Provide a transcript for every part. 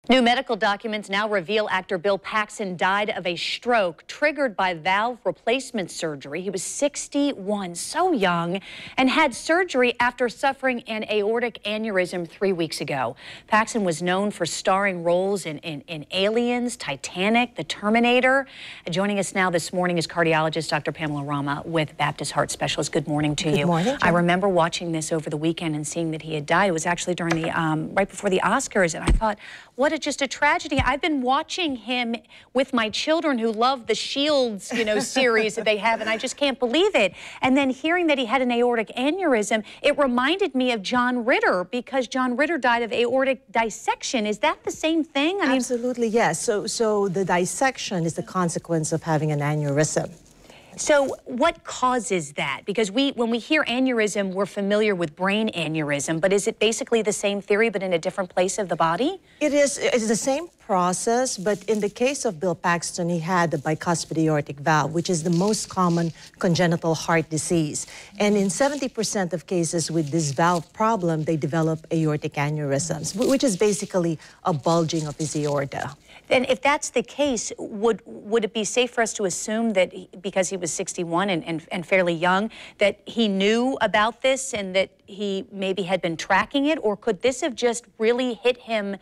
New medical documents now reveal actor Bill Paxton died of a stroke triggered by valve replacement surgery. He was 61, so young, and had surgery after suffering an aortic aneurysm 3 weeks ago. Paxton was known for starring roles in Aliens, Titanic, The Terminator. Joining us now this morning is cardiologist Dr. Pamela Rama with Baptist Heart Specialist. Good morning to you. Good morning. I remember watching this over the weekend and seeing that he had died. It was actually during the right before the Oscars, and I thought, just a tragedy. I've been watching him with my children who love the Shields, series that they have, and I just can't believe it. And then hearing that he had an aortic aneurysm, it reminded me of John Ritter, because John Ritter died of aortic dissection. Is that the same thing? Absolutely, yes. So the dissection is the consequence of having an aneurysm. So what causes that? Because when we hear aneurysm, we're familiar with brain aneurysm, but is it basically the same theory but in a different place of the body? It is. It's the same process, but in the case of Bill Paxton, he had the bicuspid aortic valve, which is the most common congenital heart disease. And in 70% of cases with this valve problem, they develop aortic aneurysms, which is basically a bulging of his aorta. Then if that's the case, would it be safe for us to assume that because he was 61 and fairly young, that he knew about this and that he maybe had been tracking it? Or could this have just really hit him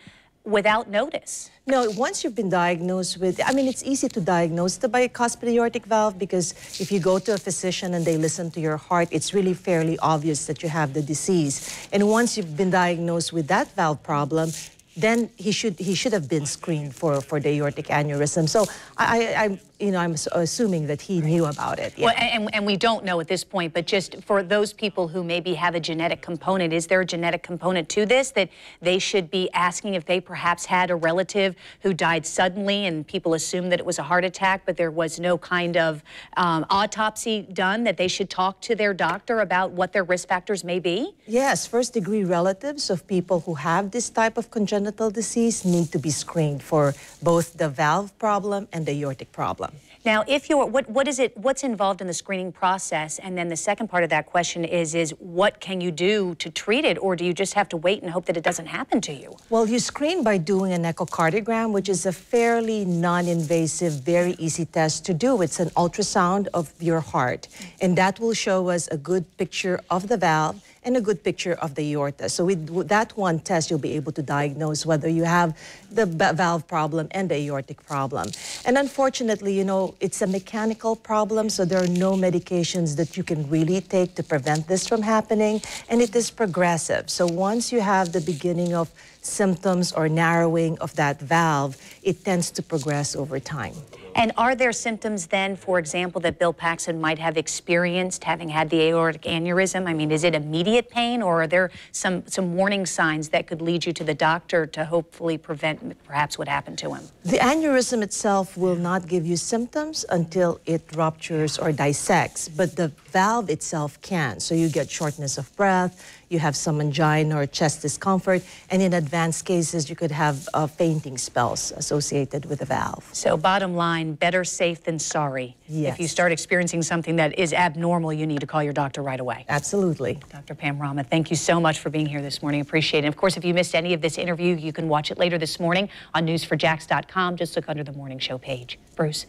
without notice? No, once you've been diagnosed with, it's easy to diagnose the bicuspid aortic valve, because if you go to a physician and they listen to your heart, it's really fairly obvious that you have the disease. And once you've been diagnosed with that valve problem, then he should have been screened for the aortic aneurysm. So I'm assuming that he knew about it. Yeah. Well, and we don't know at this point, but just for those people who maybe have a genetic component, is there a genetic component to this that they should be asking if they perhaps had a relative who died suddenly and people assumed that it was a heart attack, but there was no kind of autopsy done, that they should talk to their doctor about what their risk factors may be? Yes, first-degree relatives of people who have this type of congenital disease need to be screened for both the valve problem and the aortic problem. Now, if you're, what's involved in the screening process? And then the second part of that question is what can you do to treat it, or do you just have to wait and hope that it doesn't happen to you? Well, you screen by doing an echocardiogram, which is a fairly non-invasive, very easy test to do. It's an ultrasound of your heart, and that will show us a good picture of the valve and a good picture of the aorta. So with that one test, you'll be able to diagnose whether you have the valve problem and the aortic problem. And unfortunately, it's a mechanical problem, so there are no medications that you can really take to prevent this from happening, and it is progressive. So once you have the beginning of symptoms or narrowing of that valve, it tends to progress over time. And are there symptoms then, for example, that Bill Paxton might have experienced having had the aortic aneurysm? Is it immediate pain, or are there some warning signs that could lead you to the doctor to hopefully prevent perhaps what happened to him? The aneurysm itself will not give you symptoms until it ruptures or dissects, but the valve itself can. So you get shortness of breath, you have some angina or chest discomfort, and in advanced cases, you could have fainting spells associated with the valve. So bottom line, better safe than sorry. Yes. If you start experiencing something that is abnormal, you need to call your doctor right away. Absolutely. Dr. Pam Rama, thank you so much for being here this morning. Appreciate it. And of course, if you missed any of this interview, you can watch it later this morning on news4jax.com. Just look under the morning show page. Bruce.